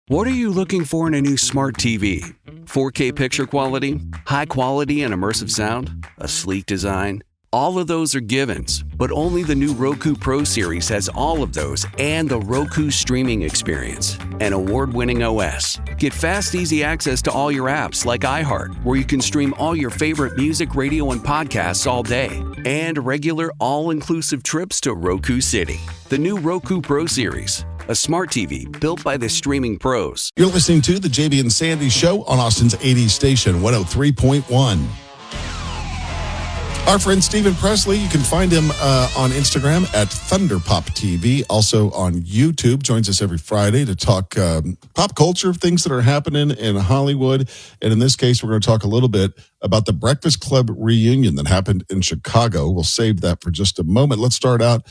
What are you looking for in a new smart TV? 4K picture quality? High quality and immersive sound? A sleek design? All of those are givens, but only the new Roku Pro series has all of those and the Roku streaming experience, an award-winning OS. Get fast, easy access to all your apps like iHeart, where you can stream all your favorite music, radio, and podcasts all day, and regular all-inclusive trips to Roku City. The new Roku Pro series, a smart TV built by the streaming pros. You're listening to the JB and Sandy Show on Austin's 80s station, 103.1. Our friend Stephen Presley, you can find him on Instagram at ThunderPopTV, also on YouTube. Joins us every Friday to talk pop culture, things that are happening in Hollywood. And in this case, we're going to talk a little bit about the Breakfast Club reunion that happened in Chicago. We'll save that for just a moment. Let's start out.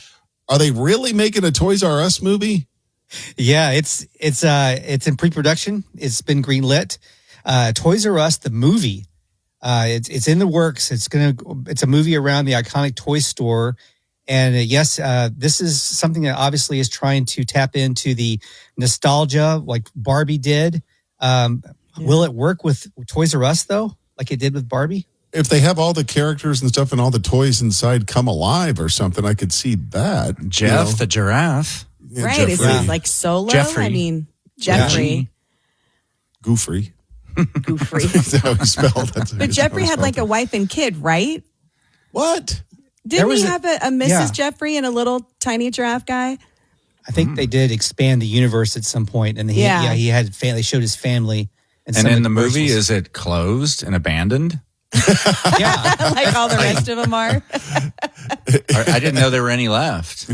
Are they really making a Toys R Us movie? Yeah, it's in pre-production. It's been greenlit. Toys R Us, the movie, it's in the works. It's a movie around the iconic toy store, and yes, this is something that obviously is trying to tap into the nostalgia, like Barbie did. Will it work with Toys R Us though, like it did with Barbie? If they have all the characters and stuff and all the toys inside come alive or something, I could see that. Jeff, the giraffe. Yeah, right, Jeffrey. Is it like Solo? Jeffrey. I mean, Jeffrey. Yeah. Goofrey. That's how he spelled it. But Jeffrey had like a wife and kid, right? What? Didn't he have a Mrs. Jeffrey and a little tiny giraffe guy? I think they did expand the universe at some point, and he had family. They showed his family. And in the movie, is it closed and abandoned? Yeah, like all the rest of them are. I didn't know there were any left.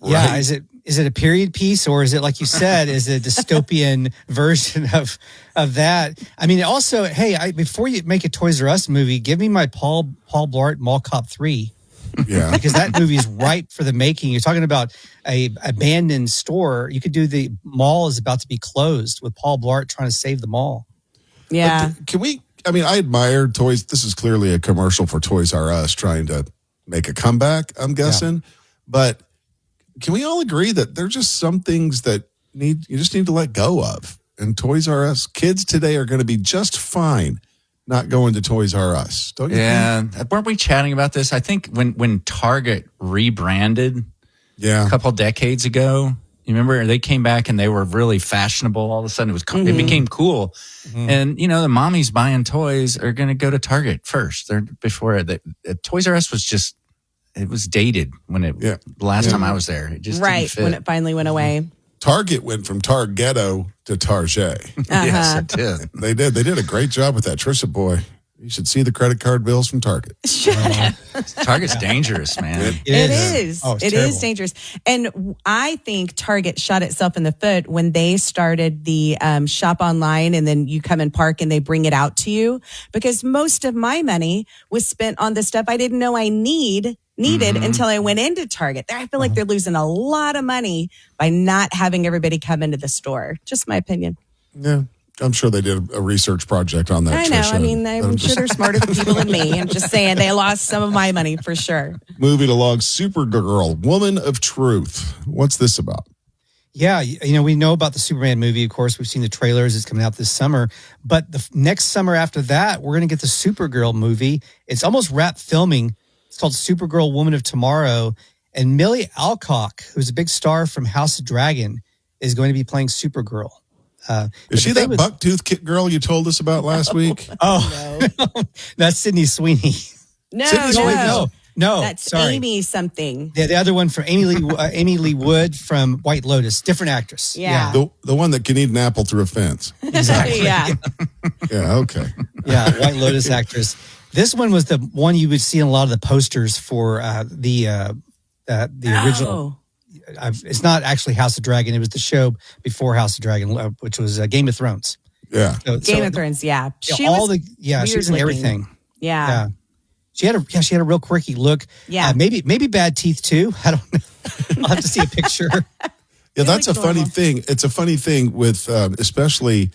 Yeah, is it a period piece, or is it, like you said, is it a dystopian version of that? I mean, also, hey, before you make a Toys R Us movie, give me my Paul Blart Mall Cop 3. Yeah, because that movie is ripe for the making. You're talking about a abandoned store. You could do the mall is about to be closed with Paul Blart trying to save the mall. Yeah, can we? I mean, I admire Toys. This is clearly a commercial for Toys R Us trying to make a comeback, I'm guessing, but. Can we all agree that there's just some things that you just need to let go of? And Toys R Us, kids today are going to be just fine not going to Toys R Us. Don't you think? Weren't we chatting about this? I think when Target rebranded a couple decades ago, you remember they came back and they were really fashionable. All of a sudden it became cool. Mm-hmm. And, the mommies buying toys are going to go to Target first. Toys R Us was just, it was dated when the last time I was there. It just didn't fit. When it finally went away. Target went from Targetto to Target. Yes, it did. They did. They did a great job with that. Trisha, boy, you should see the credit card bills from Target. Shut up. Target's dangerous, man. It is. Oh, it is dangerous. And I think Target shot itself in the foot when they started the shop online, and then you come and park and they bring it out to you, because most of my money was spent on the stuff I didn't know I needed until I went into Target. I feel like they're losing a lot of money by not having everybody come into the store. Just my opinion. Yeah. I'm sure they did a research project on that. I know. Trisha. I mean, I'm sure they're smarter people than me. I'm just saying they lost some of my money for sure. Moving along, Supergirl, Woman of Truth. What's this about? Yeah, we know about the Superman movie. Of course, we've seen the trailers. It's coming out this summer. But the next summer after that, we're going to get the Supergirl movie. It's almost wrapped filming. It's called Supergirl, Woman of Tomorrow. And Millie Alcock, who's a big star from House of Dragon, is going to be playing Supergirl. Is she that bucktooth girl you told us about last week? Oh, no. That's Sydney Sweeney. No. That's sorry. Amy something. Yeah, the other one from Amy Lee Wood from White Lotus. Different actress. Yeah. The one that can eat an apple through a fence. Exactly. Yeah. Yeah, okay. Yeah, White Lotus actress. This one was the one you would see in a lot of the posters for the original. It's not actually House of Dragon. It was the show before House of Dragon, which was Game of Thrones. Yeah, Game of Thrones. Yeah, she was in everything. Yeah. She had a real quirky look. Yeah, maybe bad teeth too. I don't know. I'll have to see a picture. Yeah, that's a funny thing. It's a funny thing with especially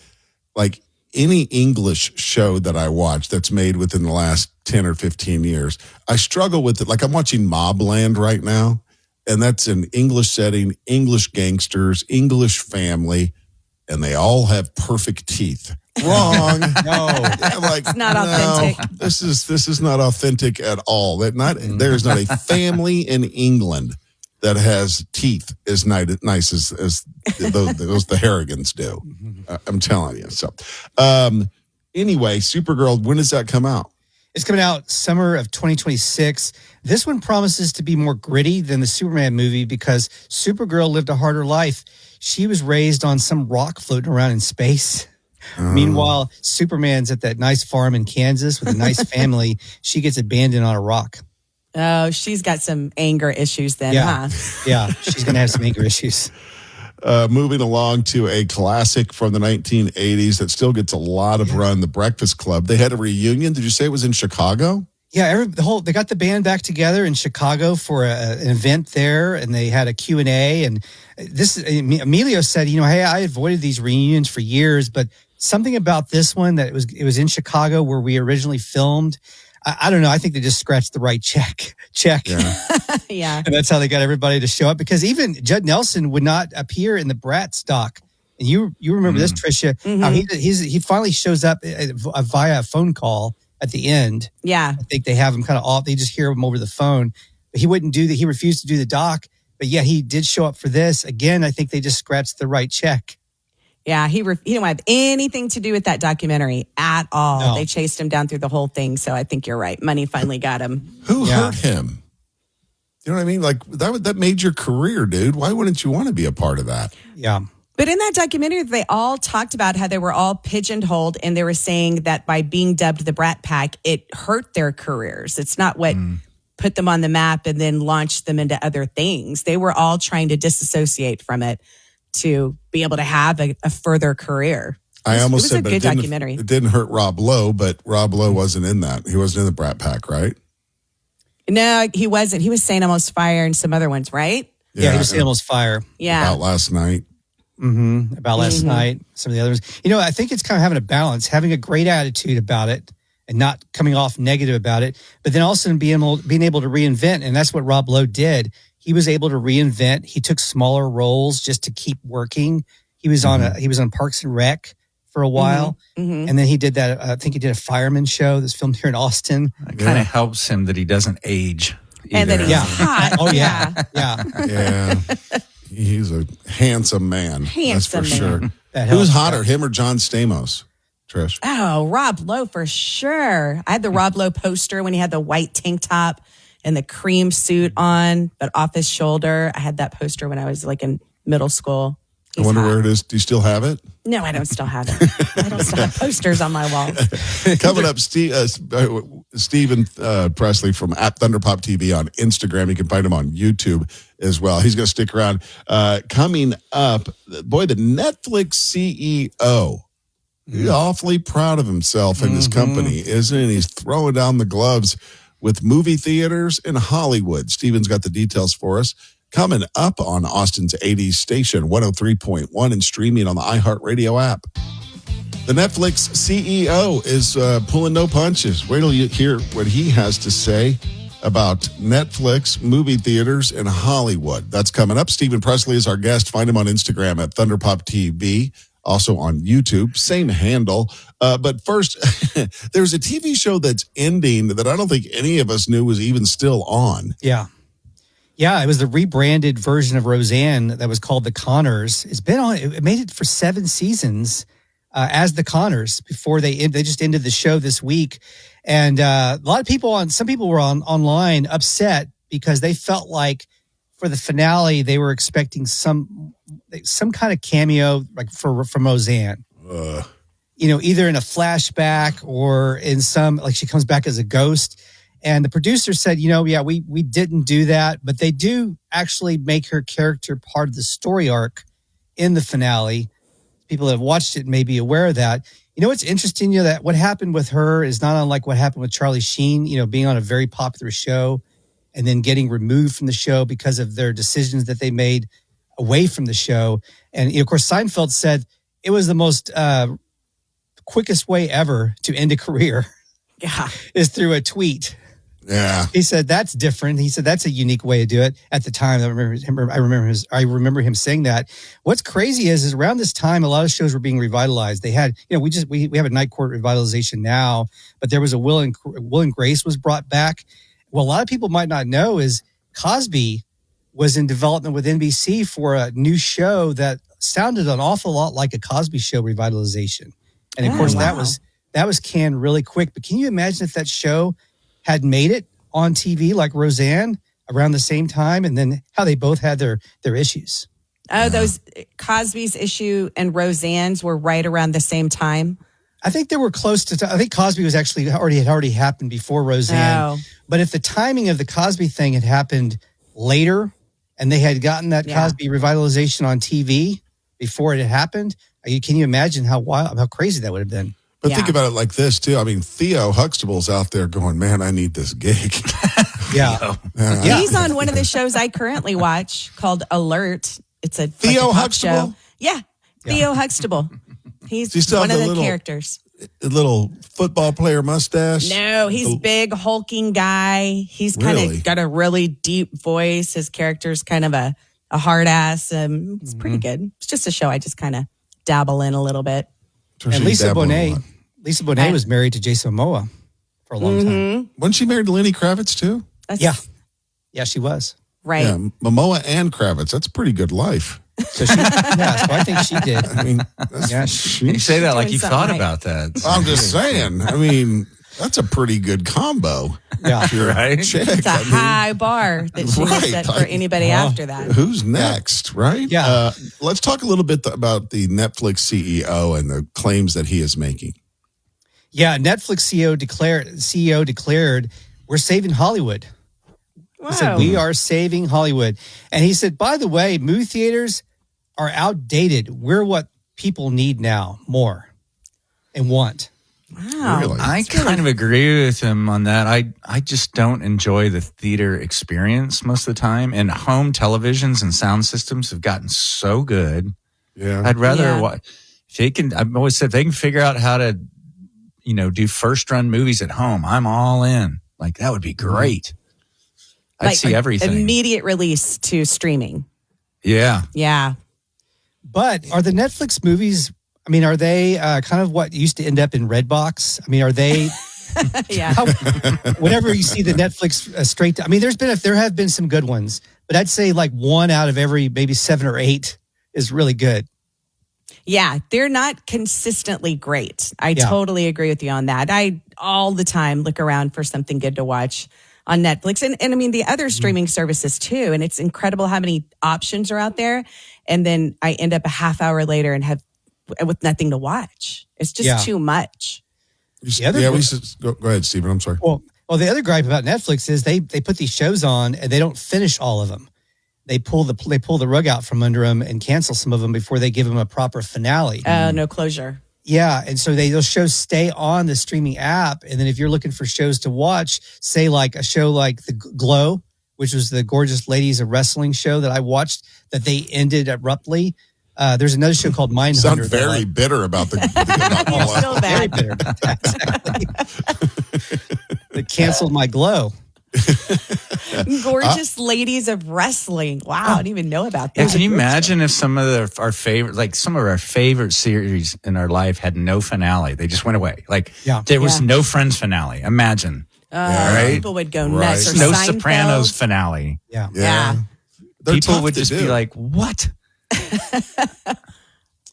like any English show that I watch that's made within the last 10 or 15 years. I struggle with it. Like I'm watching Mobland right now, and that's an English setting, English gangsters, English family. and they all have perfect teeth. Wrong. No, I'm like, It's not authentic. This is not authentic at all. There is not a family in England that has teeth as nice as those the Harrigans do. I'm telling you. So, anyway, Supergirl. When does that come out? it's coming out summer of 2026. This one promises to be more gritty than the Superman movie because Supergirl lived a harder life. She was raised on some rock floating around in space. Meanwhile, Superman's at that nice farm in Kansas with a nice family. She gets abandoned on a rock. Oh, she's got some anger issues then, huh? Yeah, she's going to have some anger issues. Moving along to a classic from the 1980s that still gets a lot of run, The Breakfast Club. They had a reunion. Did you say it was in Chicago? Yeah, they got the band back together in Chicago for an event there, and they had a Q&A. And Emilio said, hey, I avoided these reunions for years, but something about this one that it was in Chicago where we originally filmed. I don't know. I think they just scratched the right check. Yeah. Yeah. And that's how they got everybody to show up, because even Judd Nelson would not appear in the Bratz doc. And you remember this, Tricia, how he finally shows up via a phone call at the end. Yeah. I think they have him kind of off. They just hear him over the phone. But he wouldn't do that. He refused to do the doc. But yeah, he did show up for this. Again, I think they just scratched the right check. Yeah, he didn't have anything to do with that documentary at all. No. They chased him down through the whole thing. So I think you're right. Money finally got him. Who hurt him? You know what I mean? Like that made your career, dude. Why wouldn't you want to be a part of that? Yeah. But in that documentary, they all talked about how they were all pigeonholed, and they were saying that by being dubbed the Brat Pack, it hurt their careers. It's not what put them on the map and then launched them into other things. They were all trying to disassociate from it to be able to have a further career. I almost said, it was a good documentary. It didn't hurt Rob Lowe, but Rob Lowe wasn't in that. He wasn't in the Brat Pack, right? No, he wasn't. He was St. Elmo's Fire and some other ones, right? Yeah, he was St. Elmo's Fire. Yeah. About last night. About last night, some of the others. I think it's kind of having a balance, having a great attitude about it and not coming off negative about it, but then also being able to reinvent. And that's what Rob Lowe did. He was able to reinvent. He took smaller roles just to keep working. He was on Parks and Rec for a while. And then he did that. I think he did a fireman show that's filmed here in Austin. It kind of helps him that he doesn't age either. And that he's hot. Oh, yeah. Yeah. He's a handsome man. That's for sure. Who's hotter, him or John Stamos, Trish? Oh, Rob Lowe for sure. I had the Rob Lowe poster when he had the white tank top and the cream suit on, but off his shoulder. I had that poster when I was like in middle school. I wonder where it is. Do you still have it? No, I don't still have it. I don't still have posters on my wall. Coming up, Stephen Presley from @ThunderPop TV on Instagram. You can find him on YouTube as well. He's going to stick around. Coming up, boy, the Netflix CEO. He's awfully proud of himself and his company, isn't he? He's throwing down the gloves with movie theaters in Hollywood. Stephen's got the details for us. Coming up on Austin's 80s station, 103.1, and streaming on the iHeartRadio app. The Netflix CEO is pulling no punches. Wait till you hear what he has to say about Netflix movie theaters in Hollywood. That's coming up. Stephen Presley is our guest. Find him on Instagram @ThunderPopTV. Also on YouTube, same handle. But first, there's a TV show that's ending that I don't think any of us knew was even still on. Yeah, it was the rebranded version of Roseanne that was called The Connors. It's been on. It made it for 7 seasons as The Connors before they just ended the show this week. And a lot of people some people were online upset because they felt like for the finale they were expecting some kind of cameo like from Roseanne. Either in a flashback or in some, like she comes back as a ghost. And the producer said, we didn't do that, but they do actually make her character part of the story arc in the finale. People that have watched it may be aware of that. What's interesting, that what happened with her is not unlike what happened with Charlie Sheen, being on a very popular show and then getting removed from the show because of their decisions that they made away from the show. And, of course, Seinfeld said it was the most quickest way ever to end a career is through a tweet. Yeah. He said that's different. He said that's a unique way to do it. At the time, I remember him saying that. What's crazy is around this time, a lot of shows were being revitalized. They had, we have a Night Court revitalization now, but there was a Will and Grace was brought back. Well, a lot of people might not know is Cosby was in development with NBC for a new show that sounded an awful lot like a Cosby Show revitalization. And of course, that was canned really quick. But can you imagine if that show had made it on TV like Roseanne around the same time, and then how they both had their issues? Oh, those Cosby's issue and Roseanne's were right around the same time. I think they were close to. I think Cosby was actually had already happened before Roseanne. Oh. But if the timing of the Cosby thing had happened later, and they had gotten that Cosby revitalization on TV before it had happened, can you imagine how crazy that would have been? But think about it like this, too. I mean, Theo Huxtable's out there going, man, I need this gig. Yeah. He's on one of the shows I currently watch called Alert. It's a Theo like a pop Huxtable? show. Yeah. Theo Huxtable. He's still one have of the the characters. A little football player mustache? No, he's big, hulking guy. He's kind of got a really deep voice. His character's kind of a hard ass. It's pretty good. It's just a show I just kind of dabble in a little bit. And Lisa Bonet was married to Jason Momoa for a long time. Wasn't she married to Lenny Kravitz, too? Yeah, she was. Right. Yeah, Momoa and Kravitz. That's a pretty good life. So so I think she did. I mean, you say that like you thought right. about that. I'm just saying. I mean, that's a pretty good combo. Yeah, right. Chick. It's a high bar that she has set for anybody after that. Who's next, right? Yeah. Let's talk a little bit about the Netflix CEO and the claims that he is making. Yeah, Netflix CEO declared, we're saving Hollywood. He said, we are saving Hollywood. And he said, by the way, movie theaters are outdated. We're what people need now more and want. Wow. Really? I kind of agree with him on that. I just don't enjoy the theater experience most of the time. And home televisions and sound systems have gotten so good. Yeah. I'd rather watch. If they can, I've always said, if they can figure out how to, do first run movies at home, I'm all in. Like, that would be great. I'd see everything. Immediate release to streaming. Yeah. Yeah. But are the Netflix movies, I mean, are they kind of what used to end up in Redbox? I mean, are they... Yeah. Whenever you see the Netflix there have been some good ones, but I'd say like one out of every maybe 7 or 8 is really good. Yeah, they're not consistently great. I totally agree with you on that. I all the time look around for something good to watch on Netflix and I mean the other streaming services too. And it's incredible how many options are out there. And then I end up a half hour later and with nothing to watch. It's just too much. Go ahead, Stephen. I'm sorry. Well, the other gripe about Netflix is they put these shows on and they don't finish all of them. They pull the rug out from under them and cancel some of them before they give them a proper finale. No closure. Yeah, and so those shows stay on the streaming app, and then if you're looking for shows to watch, say like a show like The Glow, which was the Gorgeous Ladies of Wrestling show that I watched, that they ended abruptly. There's another show called Mindhunter. Sound very bitter about the You're still very bad. bitter about that. Exactly. They canceled my Glow. Gorgeous Ladies of Wrestling. Wow, I didn't even know about that. Yeah, can you imagine if some of our favorite series in our life had no finale? They just went away. Like there was no Friends finale. Imagine. Right? People would go nuts. Or no Seinfeld. Sopranos finale. Yeah. People would just be like, what?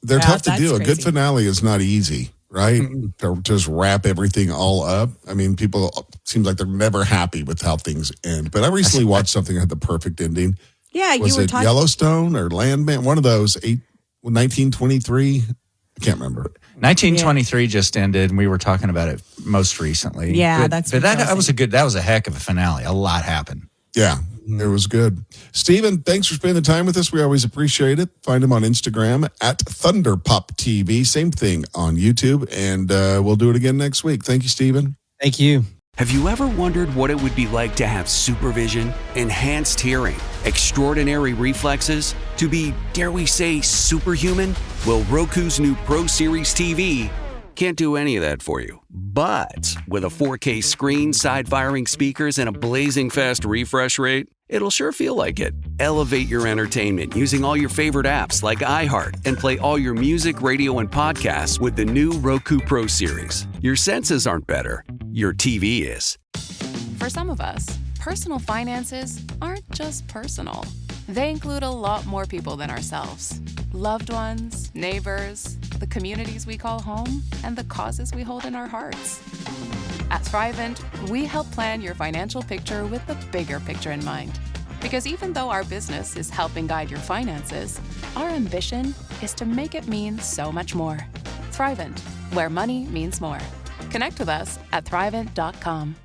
They're tough to do. crazy. A good finale is not easy, right? To just wrap everything all up. I mean, people seems like they're never happy with how things end. But I recently watched something that had the perfect ending. Yeah, Was you were it talking. Yellowstone or Landman? One of those. 1923. I can't remember. 1923 just ended, and we were talking about it most recently. Yeah, but that was a heck of a finale. A lot happened. Yeah, it was good. Stephen, thanks for spending the time with us. We always appreciate it. Find him on Instagram at ThunderPopTV. Same thing on YouTube, and we'll do it again next week. Thank you, Stephen. Thank you. Have you ever wondered what it would be like to have supervision, enhanced hearing, extraordinary reflexes, to be, dare we say, superhuman? Well, Roku's new Pro Series TV Can't do any of that for you. But with a 4K screen, side-firing speakers, and a blazing fast refresh rate, it'll sure feel like it. Elevate your entertainment using all your favorite apps like iHeart and play all your music, radio, and podcasts with the new Roku Pro Series. Your senses aren't better. Your TV is. For some of us, personal finances aren't just personal. They include a lot more people than ourselves. Loved ones, neighbors, the communities we call home, and the causes we hold in our hearts. At Thrivent, we help plan your financial picture with the bigger picture in mind. Because even though our business is helping guide your finances, our ambition is to make it mean so much more. Thrivent, where money means more. Connect with us at Thrivent.com.